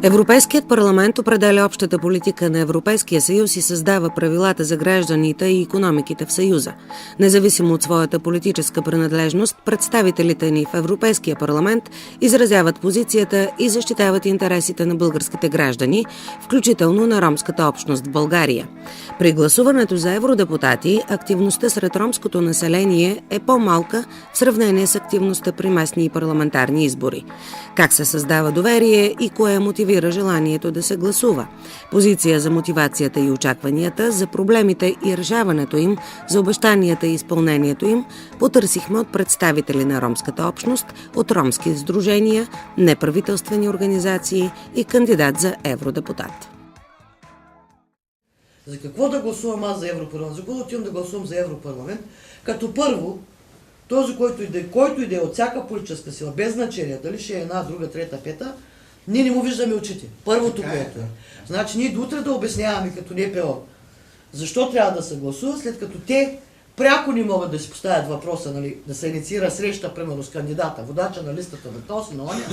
Европейският парламент определя общата политика на Европейския съюз и създава правилата за гражданите и икономиките в Съюза. Независимо от своята политическа принадлежност, представителите ни в Европейския парламент изразяват позицията и защитават интересите на българските граждани, включително на ромската общност в България. При гласуването за евродепутати, активността сред ромското население е по-малка в сравнение с активността при местни и парламентарни избори. Как се създава доверие и кое мотивира желанието да се гласува? Позиция за мотивацията и очакванията, за проблемите и решаването им, за обещанията и изпълнението им потърсихме от представители на ромската общност, от ромски сдружения, неправителствени организации и кандидат за евродепутат. За какво да гласувам аз за Европарламент? За какво да отивам да гласувам за Европарламент? Като първо, този, който иде от всяка политическа сила, без значение, дали ще е една, друга, трета, пета, ние не му виждаме очите. Първото, което е. Значи ние до утре да обясняваме като НПО, защо трябва да се гласува, след като те пряко не могат да си поставят въпроса, нали, да се инициира среща, примерно с кандидата, водача на листата на този, на оня.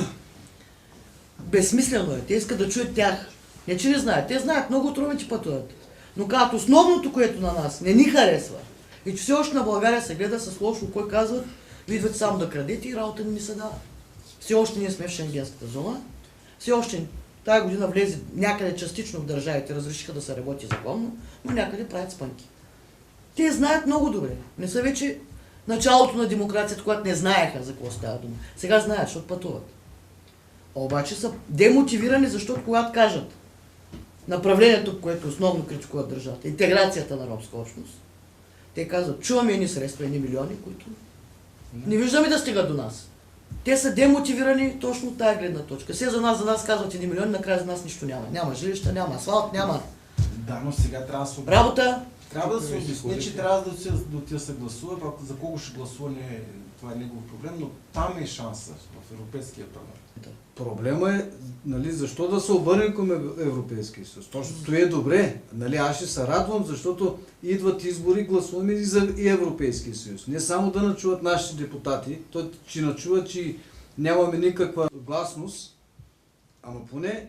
Безсмислено е. Те искат да чуят тях. Не, че не знаят. Те знаят, много от ромите пътуват. Но казват, основното, което на нас не ни харесва, и че все още на България се гледа с лошо, кой казват, идват само да крадете и работа не се дава. Все още ние сме в Шенгенската зона, все още тая година влезе някъде частично в държавите, разрешиха да се работи законно, но някъде правят спънки. Те знаят много добре. Не са вече началото на демокрацията, когато не знаеха за какво става дума. Сега знаят, защото пътуват. Обаче са демотивирани, защото когато кажат направлението, което основно критикуват държавата, интеграцията на ромска общност, те казват, чуваме едни средства, едни милиони, които не виждаме да стигат до нас. Те са демотивирани точно от тая гледна точка. Все за нас казват 1 милион, накрая за нас нищо няма. Няма жилища, няма асфалт, няма Да, но сега трябва да се работа. Трябва да се обясни, че трябва да се гласува, пак за кого ще гласува, това е негов проблем, но там е шанса в Европейския парламент. Проблема е, нали, защо да се обърнем към Европейския съюз. Точно това е добре. Нали, аз ще се радвам, защото идват избори, гласуваме и за Европейския съюз. Не само да начуват нашите депутати, то че начуват, че нямаме никаква гласност, ама поне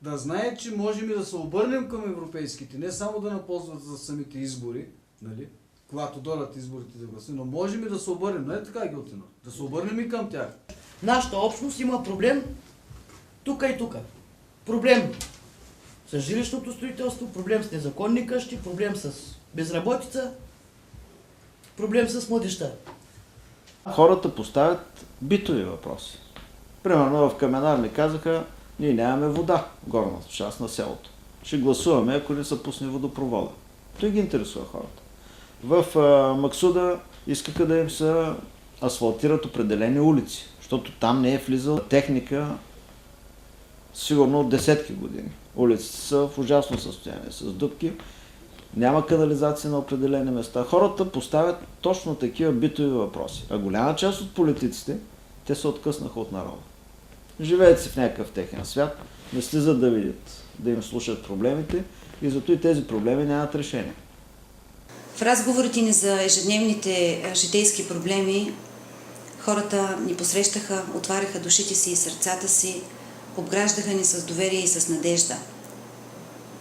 да знаят, че можем и да се обърнем към европейските, не само да наползват за самите избори, нали, когато дойдат изборите за гласи, но можем и да се обърнем, нали така ги отина, да се обърнем и към тях. Нашата общност има проблем тук и тук. Проблем с жилищното строителство, проблем с незаконни къщи, проблем с безработица, проблем с младежта. Хората поставят битови въпроси. Примерно в Каменар ми казаха, ние нямаме вода в горната част на селото. Ще гласуваме, ако не се пусне водопровода. Той ги интересува хората. В Максуда искаха да им се асфалтират определени улици, защото там не е влизала техника сигурно от десетки години. Улиците са в ужасно състояние, с дупки, няма канализация на определени места. Хората поставят точно такива битови въпроси. А голяма част от политиците, те се откъснаха от народа. Живеят си в някакъв техен свят, не слизат да видят, да им слушат проблемите и зато и тези проблеми нямат решение. В разговорите ни за ежедневните житейски проблеми, хората ни посрещаха, отваряха душите си и сърцата си, обграждаха ни с доверие и с надежда.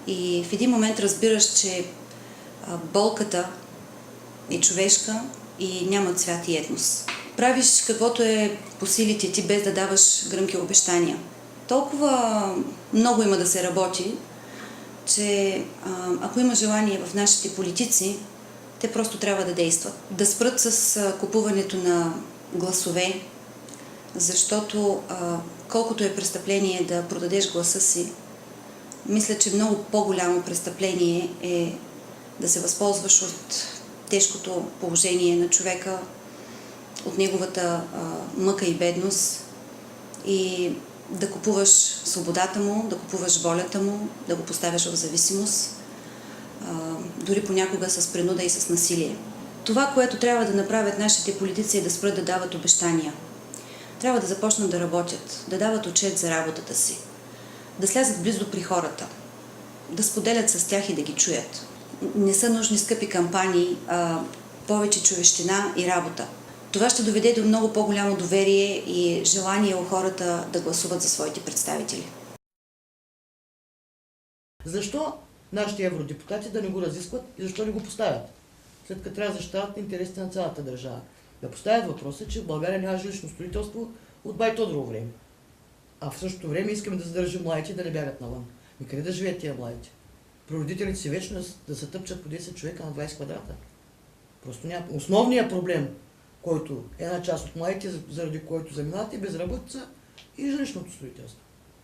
И в един момент разбираш, че болката е човешка и няма цвят и етнос. Правиш каквото е по силите ти, без да даваш гръмки обещания. Толкова много има да се работи, че ако има желание в нашите политици, те просто трябва да действат. Да спрат с купуването на гласове, защото колкото е престъпление да продадеш гласа си, мисля, че много по-голямо престъпление е да се възползваш от тежкото положение на човека, от неговата мъка и бедност и да купуваш свободата му, да купуваш волята му, да го поставяш в зависимост, дори понякога с принуда и с насилие. Това, което трябва да направят нашите политици е да спрат да дават обещания. Трябва да започнат да работят, да дават отчет за работата си, да слязат близо при хората, да споделят с тях и да ги чуят. Не са нужни скъпи кампании, повече човещина и работа. Това ще доведе до много по-голямо доверие и желание у хората да гласуват за своите представители. Защо нашите евродепутати да не го разискват и защо не го поставят? След като трябва да защитават интересите на цялата държава. Да поставят въпроса, че в България няма жилищно строителство от Байтодрово време. А в същото време искаме да задържим младите да не бягат навън. И къде да живеят тия младите? Родителите си вечно да се тъпчат по 10 човека на 20 квадрата. Просто няма. Основният проблем, който е една част от младите, заради който заминават, е безработица и жилищното строителство.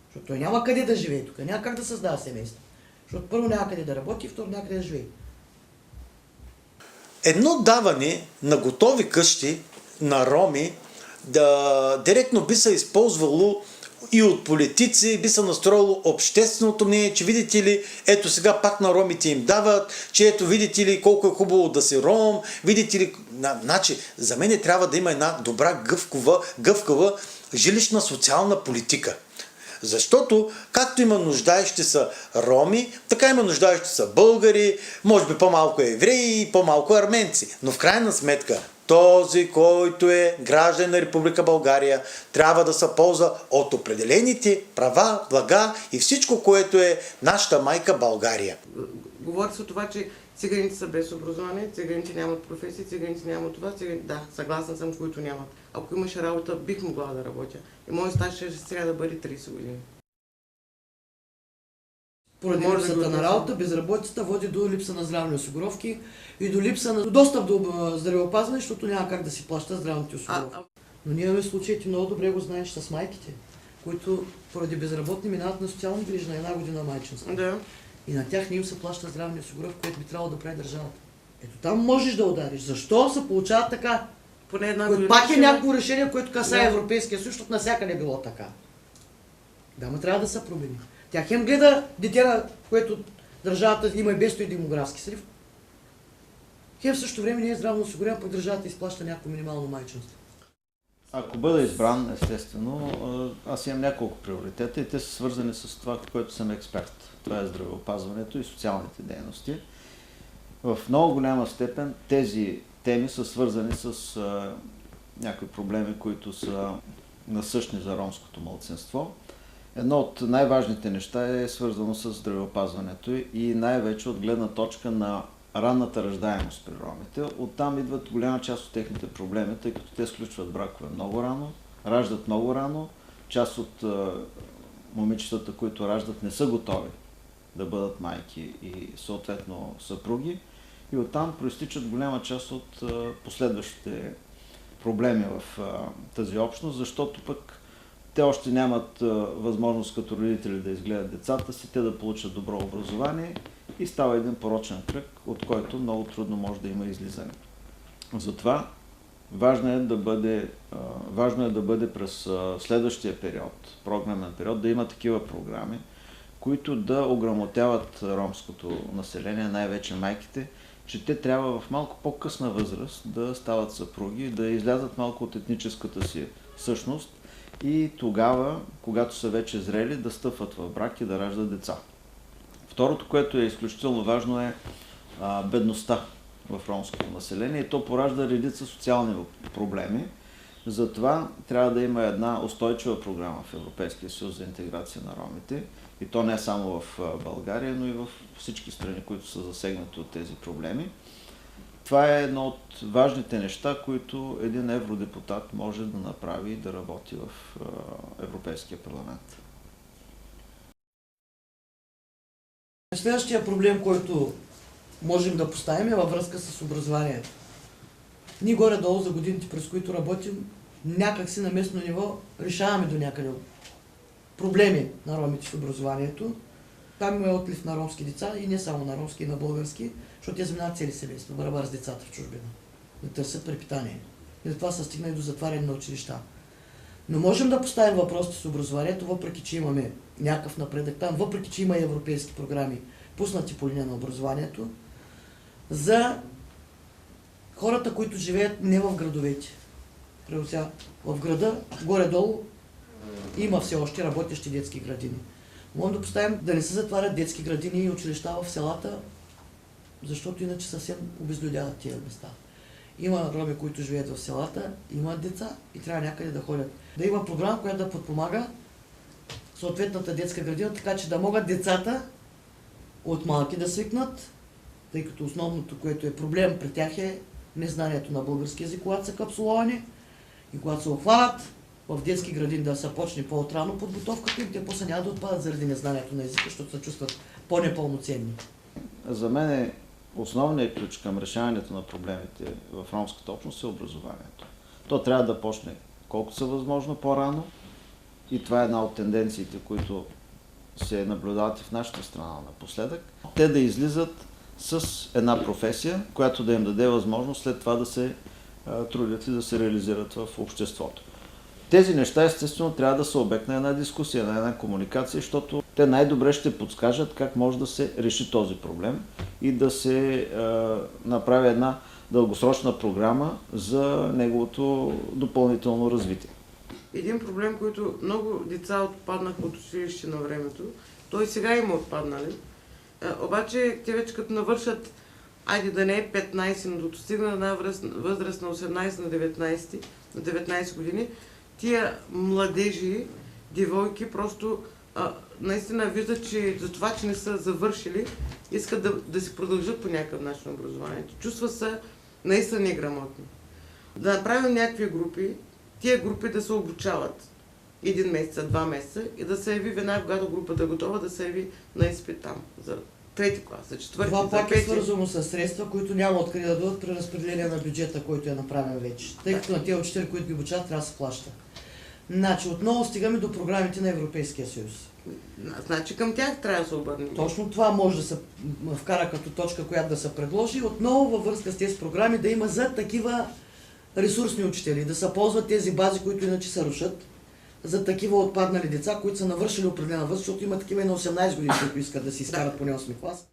Защото той няма къде да живее тук, няма как да създава семейство. Защото първо няма къде да работи, второ няма къде да живее. Едно даване на готови къщи на роми директно би се използвало и от политици, би се настроило общественото мнение, че видите ли, ето сега пак на ромите им дават, че ето видите ли колко е хубаво да си ром, видите ли, значи за мен трябва да има една добра гъвкава жилищна социална политика. Защото, както има нуждаещи са роми, така има нуждаещи са българи, може би по-малко евреи и по-малко арменци. Но в крайна сметка, този, който е граждан на Република България, трябва да се ползва от определените права, блага и всичко, което е нашата майка България. Говори се от това, че циганите са без образование, циганите нямат професии, циганите нямат това, да, съгласна съм, с които нямат. Ако имаше работа, бих могла да работя. И моят стаж ще сега да бъде 30 години. Поради липсата на работа, безработицата води до липса на здравни осигуровки и до липса на достъп до здравеопазване, защото няма как да си плаща здравните осигуровки. Но ние имаме случаите, много добре го знаеш, с майките, които поради безработни минават на социални грижи на една година майчинство. Да. И на тях не им се плаща здравни осигуровки, което би трябвало да прави държавата. Ето там можеш да удариш. Защо се получава така? Поне една Пак е някакво решение, което касае Европейския съюз, защото навсякъде е било така. Да, но трябва да се промени. Тя хем гледа дете, на което държавата има и без и демографски срив. Хем в същото време не е здравно осигурен, пък държавата изплаща някакво минимално майчинство. Ако бъда избран, естествено, аз имам няколко приоритета и те са свързани с това, в което съм експерт. Това е здравеопазването и социалните дейности. В много голяма степен тези теми са свързани с някои проблеми, които са насъщни за ромското малцинство. Едно от най-важните неща е свързано с здравеопазването и най-вече от гледна точка на ранната раждаемост при ромите. Оттам идват голяма част от техните проблеми, тъй като те сключват бракове много рано, раждат много рано, част от момичетата, които раждат, не са готови да бъдат майки и съответно съпруги. И оттам проистичат голяма част от последващите проблеми в тази общност, защото пък те още нямат възможност като родители да изгледат децата си, те да получат добро образование и става един порочен кръг, от който много трудно може да има излизане. Затова важно е да бъде през следващия период, програмен период, да има такива програми, които да ограмотяват ромското население, най-вече майките, че те трябва в малко по-късна възраст да стават съпруги, да излязат малко от етническата си същност и тогава, когато са вече зрели, да стъпват в брак и да раждат деца. Второто, което е изключително важно, е бедността в ромското население и то поражда редица социални проблеми. Затова трябва да има една устойчива програма в Европейския съюз за интеграция на ромите и то не само в България, но и в всички страни, които са засегнати от тези проблеми. Това е едно от важните неща, които един евродепутат може да направи и да работи в Европейския парламент. Следващия проблем, който можем да поставим, е във връзка с образованието. Ние горе-долу за годините, през които работим, някакси на местно ниво решаваме до някъде проблеми на ромите в образованието. Там има отлив на ромски деца и не само на ромски, и на български, защото те заминават цели семейства, барабар с децата в чужбина, да търсят препитание. И затова са стигнали до затваряне на училища. Но можем да поставим въпросите с образованието, въпреки че имаме някакъв напредък там, въпреки че има и европейски програми, пуснати по линия на образованието, за хората, които живеят не в градовете. В града, горе-долу, има все още работещи детски градини. Можем да поставим да не се затварят детски градини и училища в селата, защото иначе съвсем обезлюдяват тия места. Има роми, които живеят в селата, имат деца и трябва някъде да ходят. Да има програма, която да подпомага съответната детска градина, така че да могат децата от малки да свикнат, тъй като основното, което е проблем при тях е незнанието на български език, когато са капсуловани и когато се охванат в детски градини да се почне по-отрано подготовката им, те после няма да отпадат заради незнанието на езика, защото се чувстват по-непълноценни. За мен основният ключ към решаването на проблемите в ромската общност е образованието. То трябва да почне колкото са възможно по-рано и това е една от тенденциите, които се наблюдават и в нашата страна напоследък. Те да излизат с една професия, която да им даде възможност след това да се трудят и да се реализират в обществото. Тези неща естествено трябва да са обект на една дискусия, на една комуникация, защото те най-добре ще подскажат как може да се реши този проблем и да се направи една дългосрочна програма за неговото допълнително развитие. Един проблем, който много деца отпаднаха от училище на времето, той сега има отпаднали. Обаче те вече като навършат, айде да не е 15, но дото стигна една възраст на 18 на 19 години, тия младежи, девойки просто наистина виждат, че за това, че не са завършили, искат да си продължат по някакъв начин образованието. Чувства са наистина неграмотни. Да направим някакви групи, тия групи да се обучават 1 месец, 2 месеца и да се яви веднага, когато групата е готова, да се яви на изпит там за 3-ти клас, за 4-ти, Това за пак 5-ти. е свързано с средства, които няма откъде да дойдат при разпределение на бюджета, който е направен вече. Тъй като на тези учители, които ги обучават, трябва да се плаща. Значи, отново стигаме до програмите на Европейския съюз. Значи към тях трябва да се обърнем. Точно това може да се вкара като точка, която да се предложи. Отново във връзка с тези програми да има за такива ресурсни учители, да се ползват тези бази, които иначе се рушат, за такива отпаднали деца, които са навършили определена възраст, защото има такива и на 18 години, които искат да си изкарат поне 8 клас.